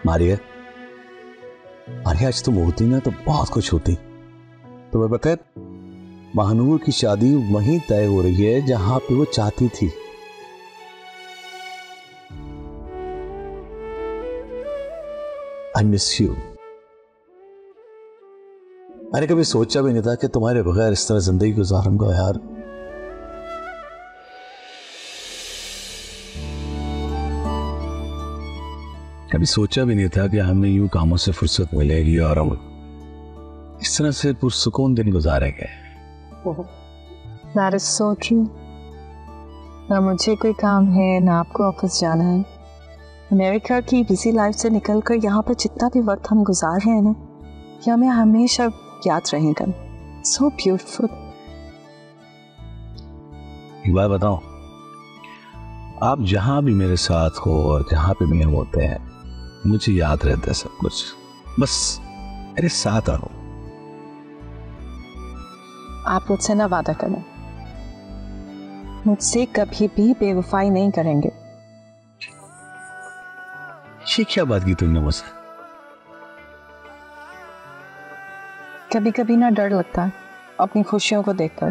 मारिया, आज तुम होती ना तो बहुत कुछ होती। तुम्हें पता है, महानूर की शादी वहीं तय हो रही है जहां पे वो चाहती थी। I miss you. मैंने कभी सोचा भी नहीं था कि तुम्हारे बगैर इस तरह जिंदगी गुजारूंगा यार। कभी सोचा भी नहीं था कि हमें यूं कामों से फुर्सत मिलेगी और हम इस तरह से पुरसुकून दिन गुजारेंगे। That is so true. ना मुझे कोई काम है ना आपको ऑफिस जाना है। अमेरिका की बिजी लाइफ से निकलकर यहाँ पर जितना भी वक्त हम गुजार रहे हैं ना, ये हमें हमेशा याद रहेगा। So beautiful. एक बात बताओ, आप जहां भी मेरे साथ हो और जहां पे भी हम होते हैं, मुझे याद रहता है सब कुछ। बस मेरे साथ रहो। आप मुझसे ना वादा करें, मुझसे कभी भी बेवफाई नहीं करेंगे। ये क्या बात की तुमने मुझसे? कभी कभी ना डर लगता है अपनी खुशियों को देखकर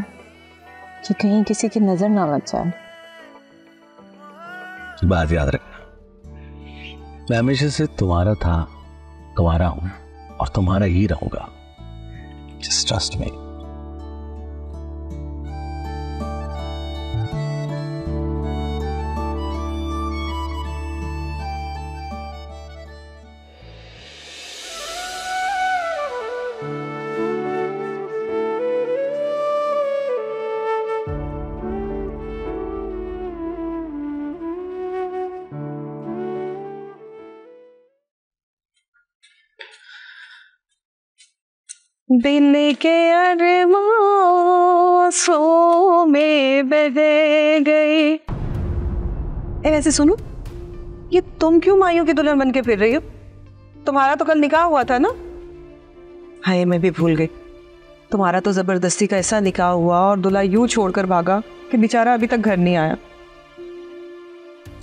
कि कहीं किसी की नजर ना लग जाए। बात याद रखना, मैं हमेशा से तुम्हारा था, तुम्हारा हूं और तुम्हारा ही रहूंगा। Just trust me. दिल के अरमां में बह गए। वैसे सुनो, ये तुम क्यों माइयों की दुल्हन बन के फिर रही हो? तुम्हारा तो कल निकाह हुआ था ना? हाय, मैं भी भूल गई। तुम्हारा तो जबरदस्ती का ऐसा निकाह हुआ और दूल्हा यूं छोड़कर भागा कि बेचारा अभी तक घर नहीं आया।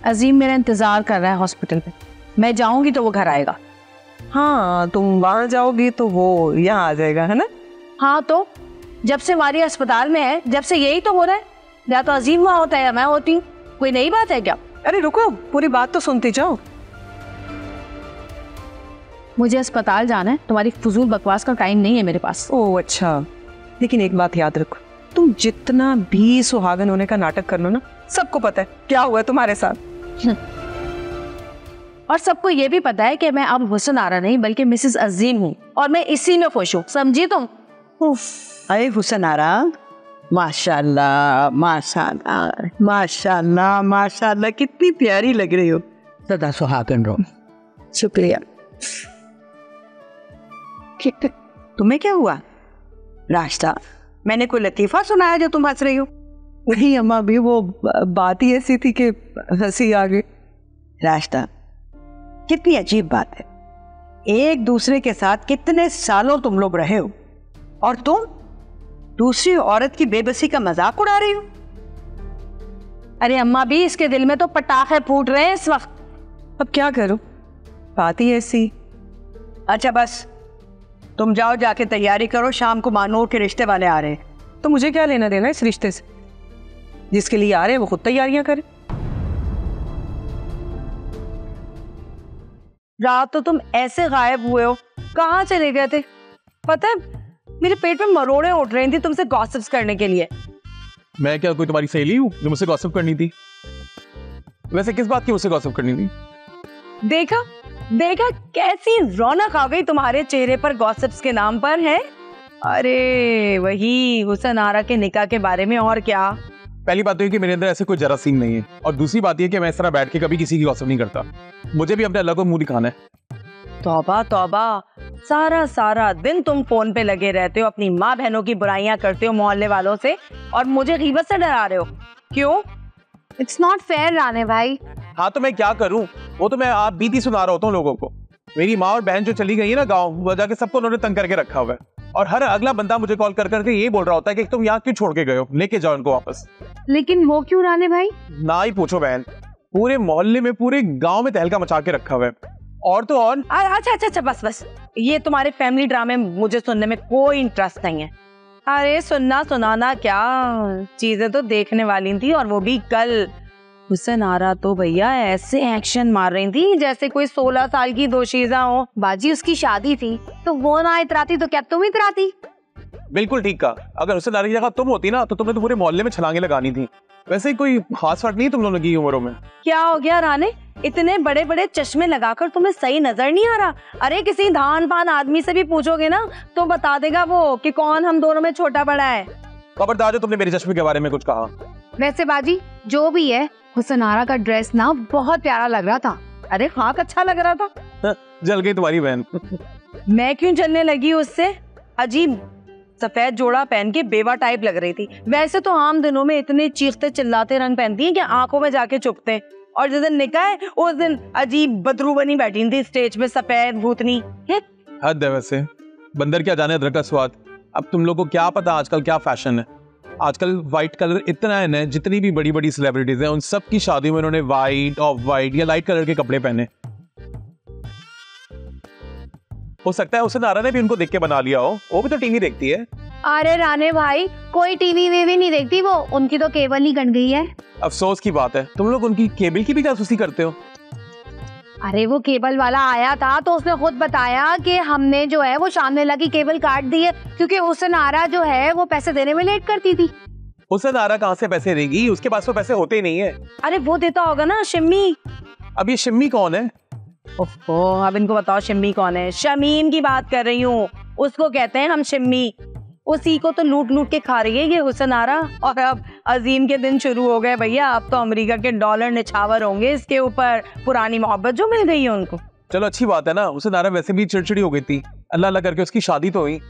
अजीम मेरा इंतजार कर रहा है हॉस्पिटल में। मैं जाऊंगी तो वो घर आएगा। हाँ, तुम वहां जाओगी तो वो यहाँ आ जाएगा, है ना? हाँ, तो जब से वारी अस्पताल में है, जब से यही तो हो रहा है। या तो अजीम वहां होता है या मैं होती हूँ। कोई नई बात है क्या? अरे रुको, पूरी बात तो सुनती जाओ। मुझे अस्पताल जाना है, तुम्हारी फजूल बकवास का टाइम नहीं है मेरे पास। ओह अच्छा, लेकिन एक बात याद रखो, तुम जितना भी सुहागन होने का नाटक कर लो ना, सबको पता है क्या हुआ तुम्हारे साथ। और सबको ये भी पता है कि मैं अब हुसन आरा नहीं बल्कि मिसेस अजीम हूँ और मैं इसी में खुश हूँ। समझी तुम? अरे हुसन आरा, माशाल्लाह माशाल्लाह माशाल्लाह माशाल्लाह, कितनी प्यारी लग रही हो। सदा सुहागन रहो। शुक्रिया। तुम्हें क्या हुआ रास्ता? मैंने कोई लतीफा सुनाया जो तुम हंस रही हो? नहीं अम्मा, भी वो बात ही ऐसी थी कि हंसी आ गई। रास्ता, कितनी अजीब बात है। एक दूसरे के साथ कितने सालों तुम लोग रहे हो और तुम दूसरी औरत की बेबसी का मजाक उड़ा रही हो। अरे अम्मा भी, इसके दिल में तो पटाखे फूट रहे हैं इस वक्त। अब क्या करूं, बात ही ऐसी। अच्छा बस, तुम जाओ, जाके तैयारी करो, शाम को मानूर के रिश्ते वाले आ रहे हैं। तो मुझे क्या लेना देना इस रिश्ते से? जिसके लिए आ रहे हैं वो खुद तैयारियां करें। रात तो तुम ऐसे गायब हुए हो, कहाँ चले गए थे? पता है, मेरे पेट में मरोड़े उठ रही थी तुमसे गॉसिप्स करने के लिए। मैं क्या कोई तुम्हारी सहेली हूँ जो मुझसे गॉसिप करनी थी? वैसे किस बात की मुझसे गॉसिप करनी थी? देखा देखा कैसी रौनक आ गई तुम्हारे चेहरे पर गॉसिप्स के नाम पर है। अरे वही हुसन आरा के निकाह के बारे में। और क्या? पहली बात तो ये कि मेरे अंदर ऐसे कोई जरासीम नहीं है, और दूसरी बात ये कि मैं इस तरह बैठ के कभी किसी की गॉसिप नहीं करता। मुझे भी अपने अल्लाह को मुंह दिखाना है। तौबा तौबा, सारा सारा दिन तुम फोन पे लगे रहते हो, अपनी माँ बहनों की बुराइयां करते हो मोहल्ले वालों से, और मुझे गीबत से डरा रहे हो। क्यों? इट्स नॉट फेयर राने भाई। हाँ तो मैं क्या करूं? वो तो मैं आप बीती सुना रहा होता हूँ लोगों को। मेरी माँ और बहन जो चली गई है ना गाँव, वो जाके सबको उन्होंने तंग करके रखा हुआ है, और हर अगला बंदा मुझे कॉल कर करके ये बोल रहा होता है कि तुम यहाँ क्यों छोड़ के गए हो, लेके जाओ इनको वापस। लेकिन वो क्यों राने भाई? ना ही पूछो बहन, पूरे मोहल्ले में पूरे गांव में तहलका मचा के रखा हुआ है। और तो और अच्छा अच्छा अच्छा, बस बस, ये तुम्हारे फैमिली ड्रामे मुझे सुनने में कोई इंटरेस्ट नहीं है। अरे सुनना सुनाना क्या, चीजें तो देखने वाली थी, और वो भी कल। हुसन आरा तो भैया ऐसे एक्शन मार रही थी जैसे कोई 16 साल की दोशीजा हो। बाजी उसकी शादी थी तो वो ना इतराती तो क्या तुम इतराती? बिल्कुल ठीक कहा। अगर हुसन आरा की जगह तुम होती ना तो तुमने तो पूरे मोहल्ले में छलांगे लगानी थी। वैसे कोई खास फर्क नहीं तुम लोगों की उम्रों में। क्या हो गया राने, इतने बड़े बड़े चश्मे लगाकर तुम्हें सही नजर नहीं आ रहा? अरे किसी धान पान आदमी से भी पूछोगे ना तो बता देगा वो कि कौन हम दोनों में छोटा बड़ा है। खबरदार जो तुमने मेरे चश्मे के बारे में कुछ कहा। वैसे बाजी जो भी है, हुसन आरा का ड्रेस ना बहुत प्यारा लग रहा था। अरे खाक अच्छा लग रहा था। जल गई तुम्हारी बहन। मैं क्यों जलने लगी उससे? अजीब सफेद जोड़ा पहन के बेवा टाइप लग रही थी। वैसे तो आम दिनों में इतने चीखते चिल्लाते रंग पहनती हैं कि आंखों में जाके चुभते हैं, और जिस दिन निकाह है उस दिन अजीब बदरू बनी बैठी थी स्टेज पे, सफेद भूतनी। हद है वैसे, बंदर क्या जाने अदरक का स्वाद। अब तुम लोगों को क्या पता आजकल क्या फैशन है। आजकल व्हाइट कलर इतना है, जितनी भी बड़ी बड़ी सेलिब्रिटीज हैं उन सब की शादी में उन्होंने व्हाइट, ऑफ व्हाइट या लाइट कलर के कपड़े पहने। हो सकता है हुसन आरा ने भी उनको देख के बना लिया हो, वो भी तो टीवी देखती है। अरे राने भाई, कोई टीवी वीवी नहीं देखती वो, उनकी तो केबल ही कट गई है। अफसोस की बात है, तुम लोग उनकी केबल की भी जासूसी करते हो। अरे वो केबल वाला आया था तो उसने खुद बताया कि हमने जो है वो शानदार की केबल काट दी है क्योंकि हुसन आरा जो है वो पैसे देने में लेट करती थी। हुसन आरा कहाँ से पैसे देगी, उसके पास तो पैसे होते ही नहीं है। अरे वो देता होगा ना, शिम्मी। अब ये शिम्मी कौन है? ओहो, अब इनको बताओ शिम्मी कौन है। शमीम की बात कर रही हूँ, उसको कहते हैं हम शिम्मी। उसी को तो लूट लूट के खा रही है ये हुसन आरा। और अब अजीम के दिन शुरू हो गए भैया, अब तो अमेरिका के डॉलर निछावर होंगे इसके ऊपर, पुरानी मोहब्बत जो मिल गई है उनको। चलो अच्छी बात है ना, हुसन आरा वैसे भी चिड़चिड़ी हो गई थी, अल्लाह अल्लाह करके उसकी शादी तो हुई।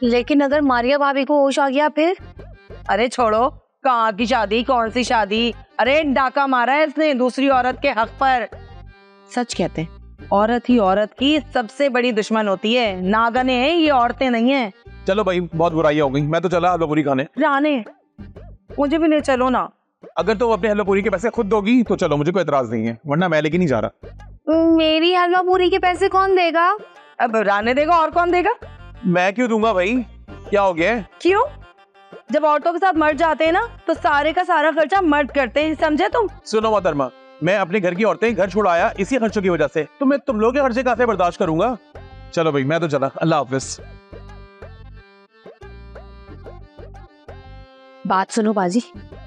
लेकिन अगर मारिया भाभी को होश आ गया फिर? अरे छोड़ो, कहाँ की शादी, कौन सी शादी? अरे डाका मारा है इसने दूसरी औरत के हक पर। सच कहते हैं, औरत ही औरत की सबसे बड़ी दुश्मन होती है। नागने हैं ये, औरतें नहीं है। चलो भाई, बहुत बुराई हो गई, मैं तो चला हलवा पूरी खाने। राने मुझे भी ले चलो ना। अगर तुम अपने हलवा पूरी के पैसे खुद दोगी तो चलो, मुझे कोई एतराज नहीं है, वरना मैं लेके नहीं जा रहा। मेरी हलवा पूरी के पैसे कौन देगा? अब राने देगा, और कौन देगा? मैं क्यों दूंगा भाई, क्या हो गया? क्यों? जब औरतों के साथ मर्द जाते हैं ना तो सारे का सारा खर्चा मर्द करते हैं, समझे तुम? सुनो मोहतरमा, मैं अपने घर की औरतें घर छोड़ आया इसी खर्चों की वजह से, तो मैं तुम लोगों के खर्चे कहाँ से बर्दाश्त करूंगा। चलो भाई, मैं तो चला, अल्लाह हाफिज। बात सुनो बाजी,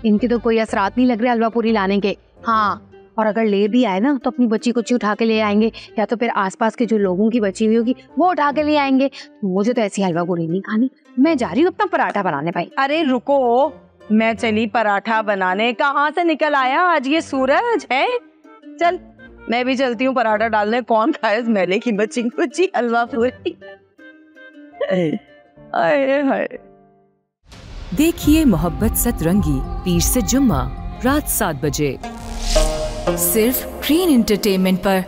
इनके तो कोई असरात नहीं लग रहे हलवा पूरी लाने के। हाँ, और अगर ले भी आए ना तो अपनी बच्ची कुछ उठा के ले आएंगे, या तो फिर आसपास के जो लोगों की बची हुई होगी वो उठा के ले आएंगे। मुझे तो ऐसी हलवा पूरी नहीं खानी, मैं जा रही हूँ अपना पराठा बनाने। भाई अरे रुको, मैं चली पराठा बनाने। कहाँ से निकल आया आज ये सूरज है? चल मैं भी चलती हूँ पराठा डालने, कौन खाए इस मेले की बच्ची कुची हलवा पूरी। देखिए मोहब्बत सतरंगी पीर से जुम्मा रात 7 बजे सिर्फ ग्रीन एंटरटेनमेंट पर।